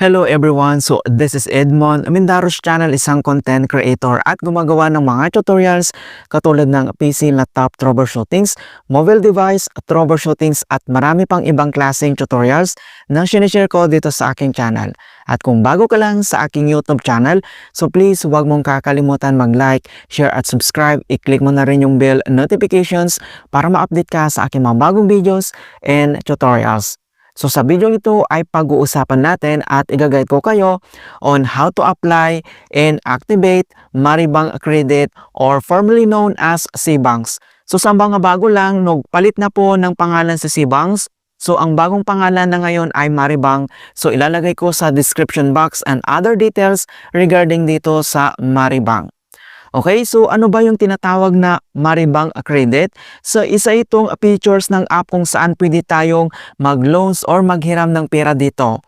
Hello everyone! So this is Edmond, Mindaros Channel, isang content creator at gumagawa ng mga tutorials katulad ng PC, laptop, troubleshootings, mobile device, troubleshootings at marami pang ibang klaseng tutorials na sinishare ko dito sa aking channel. At kung bago ka lang sa aking YouTube channel, so please huwag mong kakalimutan mag-like, share at subscribe. I-click mo na rin yung bell notifications para ma-update ka sa aking mga bagong videos and tutorials. So sa video ito ay pag-uusapan natin at i-guide ko kayo on how to apply and activate Maribang Credit or formerly known as C-Banks. So sa mga bago lang, palit na po ng pangalan sa C-Banks. So ang bagong pangalan na ngayon ay Maribang. So ilalagay ko sa description box and other details regarding dito sa Maribang. Okay, so ano ba yung tinatawag na Maribang Credit? So isa itong features ng app kung saan pwede tayong mag-loans or maghiram ng pera dito.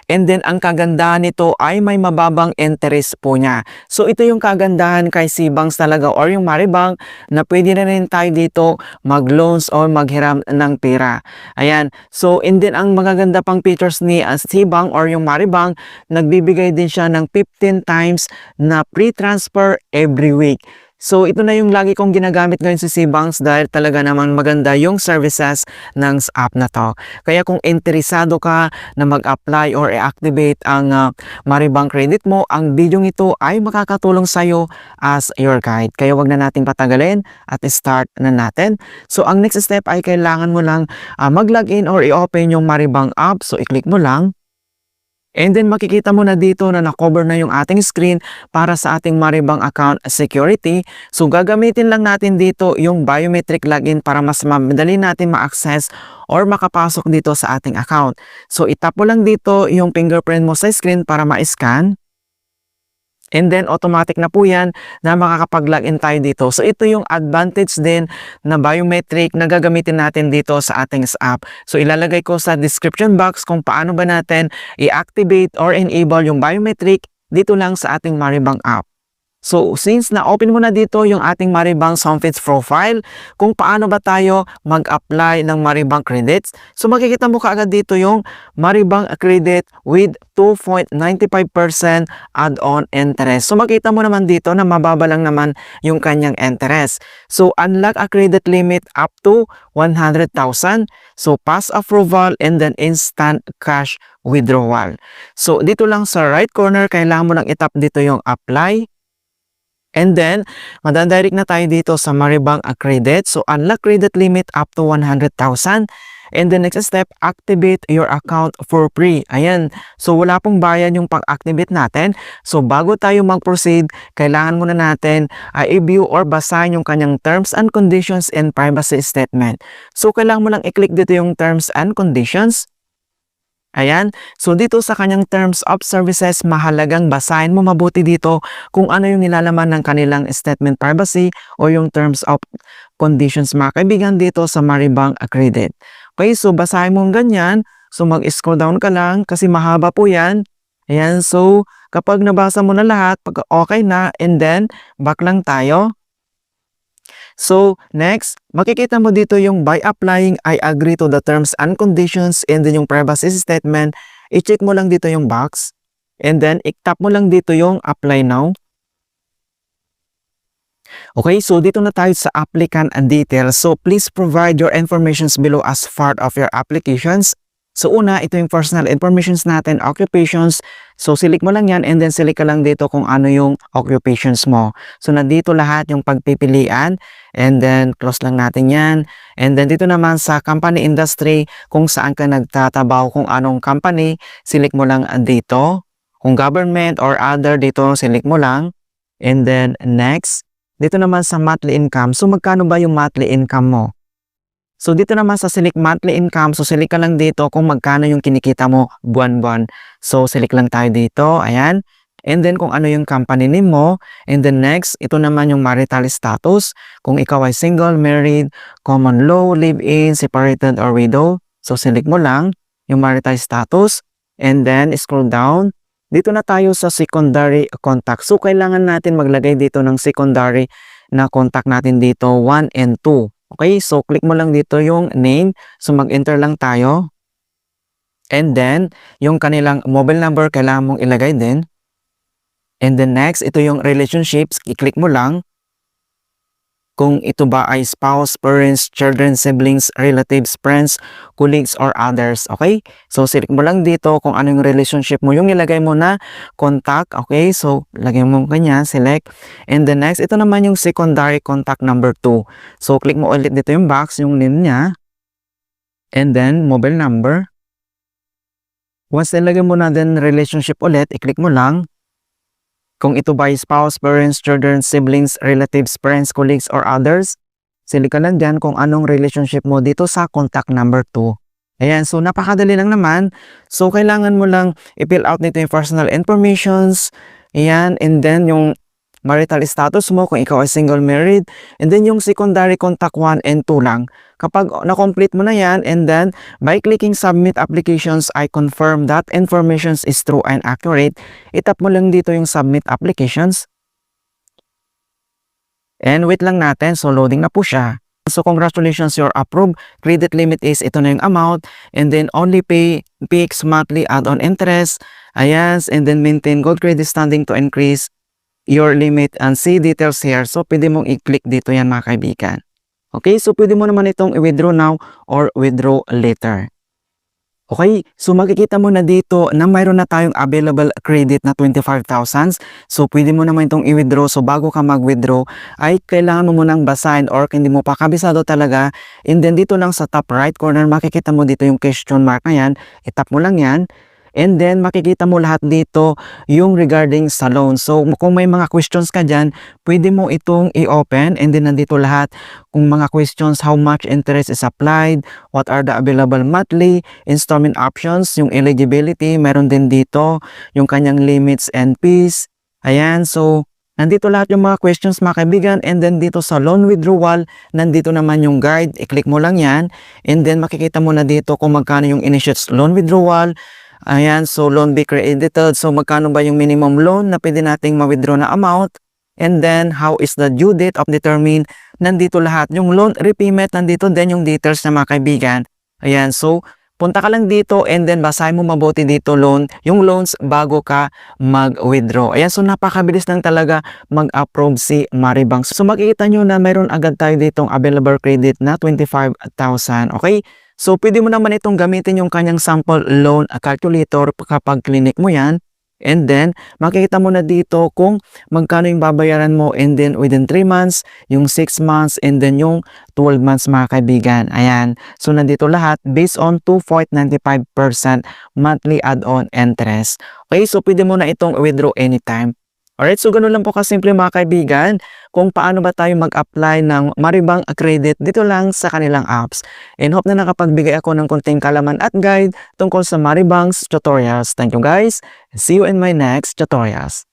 And then ang kagandahan nito ay may mababang interest po niya. So ito yung kagandahan kay C-Banks talaga or yung Maribang na pwede na rin tayo dito mag-loans or maghiram ng pera. Ayan. So and then ang magaganda pang features ni C-Bank or yung Maribang, nagbibigay din siya ng 15 times na free transfer every week. So ito na yung lagi kong ginagamit ngayon sa C-Banks dahil talaga naman maganda yung services ng app na to. Kaya kung interesado ka na mag-apply or i-activate ang Maribang Credit mo, ang video ito ay makakatulong sa iyo as your guide. Kaya wag na natin patagalin at start na natin. So ang next step ay kailangan mo lang mag-login or i-open yung Maribang app. So i-click mo lang. And then makikita mo na dito na na-cover na yung ating screen para sa ating Maribang account security. So gagamitin lang natin dito yung biometric login para mas madali natin ma-access or makapasok dito sa ating account. So itap mo lang dito yung fingerprint mo sa screen para ma-scan. And then automatic na po yan na makakapag-login tayo dito. So ito yung advantage din na biometric na gagamitin natin dito sa ating app. So ilalagay ko sa description box kung paano ba natin i-activate or enable yung biometric dito lang sa ating Maribang app. So since na-open mo na dito yung ating Maribang Somfits profile, kung paano ba tayo mag-apply ng Maribang credits, so makikita mo kaagad dito yung Maribang credit with 2.95% add-on interest. So makita mo naman dito na mababa lang naman yung kanyang interest. So unlock a credit limit up to 100,000. So pass approval and then instant cash withdrawal. So dito lang sa right corner, kailangan mo lang itap dito yung apply. And then, madadirect na tayo dito sa Maribang Credit. So, unlock credit limit up to 100,000. And the next step, activate your account for free. Ayan. So, wala pong bayan yung pag-activate natin. So, bago tayo mag-proceed, kailangan muna natin i-view or basahin yung kanyang terms and conditions and privacy statement. So, kailangan mo lang i-click dito yung terms and conditions. Ayan. So dito sa kanyang terms of services, mahalagang basahin mo mabuti dito kung ano yung nilalaman ng kanilang statement privacy o yung terms of conditions mga kaibigan dito sa Maribang Credit. Okay, so basahin mo ganyan. So mag-scroll down ka lang kasi mahaba po yan. Ayan, so kapag nabasa mo na lahat, pag okay na, and then back lang tayo. So, next, makikita mo dito yung by applying, I agree to the terms and conditions, and then yung privacy statement, i-check mo lang dito yung box, and then i-tap mo lang dito yung apply now. Okay, so dito na tayo sa applicant and details. So, please provide your informations below as part of your applications. So una, ito yung personal informations natin, occupations. So select mo lang yan and then select ka lang dito kung ano yung occupations mo. So nandito lahat yung pagpipilian and then close lang natin yan. And then dito naman sa company industry, kung saan ka nagtatabaw, kung anong company, select mo lang dito. Kung government or other, dito select mo lang. And then next, dito naman sa monthly income. So magkano ba yung monthly income mo? So dito naman sa select monthly income, so select ka lang dito kung magkano yung kinikita mo buwan-buwan. So select lang tayo dito, ayan. And then kung ano yung company name mo. And then next, ito naman yung marital status. Kung ikaw ay single, married, common law, live-in, separated, or widow. So select mo lang yung marital status. And then scroll down. Dito na tayo sa secondary contact. So kailangan natin maglagay dito ng secondary na contact natin dito, 1 and 2. Okay, so click mo lang dito yung name. So mag-enter lang tayo. And then, yung kanilang mobile number kailangan mong ilagay din. And then next, ito yung relationships, i-click mo lang. Kung ito ba ay spouse, parents, children, siblings, relatives, friends, colleagues, or others, okay? So, select mo lang dito kung ano yung relationship mo. Yung nilagay mo na contact, okay? So, lagay mo kanya, select. And then next, ito naman yung secondary contact number 2. So, click mo ulit dito yung box, yung name niya. And then, mobile number. Once nilagay mo na din relationship ulit, i-click mo lang. Kung ito ba ay spouse, parents, children, siblings, relatives, friends, colleagues, or others, select ka lang dyan kung anong relationship mo dito sa contact number 2. Ayan, so napakadali lang naman. So, kailangan mo lang i-fill out nito yung personal informations. Ayan, and then yung marital status mo kung ikaw ay single, married. And then yung secondary contact 1 and 2 lang. Kapag na-complete mo na yan, and then by clicking submit applications, I confirm that information is true and accurate. Itap mo lang dito yung submit applications. And wait lang natin, so loading na po siya. So congratulations, you're approved. Credit limit is ito na yung amount. And then only pay fixed monthly add-on interest. Ayan, and then maintain good credit standing to increase your limit and see details here. So pwede mong i-click dito yan mga kaibigan. Okay, so pwede mo naman itong i-withdraw now or withdraw later. Okay, so makikita mo na dito na mayroon na tayong available credit na 25,000. So pwede mo naman itong i-withdraw. So bago ka mag-withdraw ay kailangan mo munang basahin or hindi mo pa kabisado talaga. And then dito lang sa top right corner makikita mo dito yung question mark na yan. I-tap mo lang yan. And then, makikita mo lahat dito yung regarding sa loan. So, kung may mga questions ka dyan, pwede mo itong i-open. And then, nandito lahat kung mga questions, how much interest is applied, what are the available monthly installment options, yung eligibility, meron din dito, yung kanyang limits and fees. Ayan, so, nandito lahat yung mga questions mga kaibigan. And then, dito sa loan withdrawal, nandito naman yung guide. I-click mo lang yan. And then, makikita mo na dito kung magkano yung initiate loan withdrawal. Ayan, so loan be credited. So magkano ba yung minimum loan na pwede nating ma-withdraw na amount? And then, how is the due date of determine? Nandito lahat. Yung loan repayment, nandito din yung details na mga kaibigan. Ayan, so punta ka lang dito and then basahin mo mabuti dito yung loans bago ka mag-withdraw. Ayan, so napakabilis lang talaga mag-approve si Maribank. So makikita nyo na mayroon agad tayo ditong available credit na 25,000. Okay? So, pwede mo naman itong gamitin yung kanyang sample loan calculator kapag clinic mo yan. And then, makikita mo na dito kung magkano yung babayaran mo and then within 3 months, yung 6 months, and then yung 12 months mga kaibigan. Ayan. So, nandito lahat based on 2.95% monthly add-on interest. Okay, so pwede mo na itong withdraw anytime. Alright, so ganun lang po kasimple mga kaibigan kung paano ba tayo mag-apply ng Maribank credit dito lang sa kanilang apps. And hope na nakapagbigay ako ng konting kalaman at guide tungkol sa Maribank's tutorials. Thank you guys. See you in my next tutorials.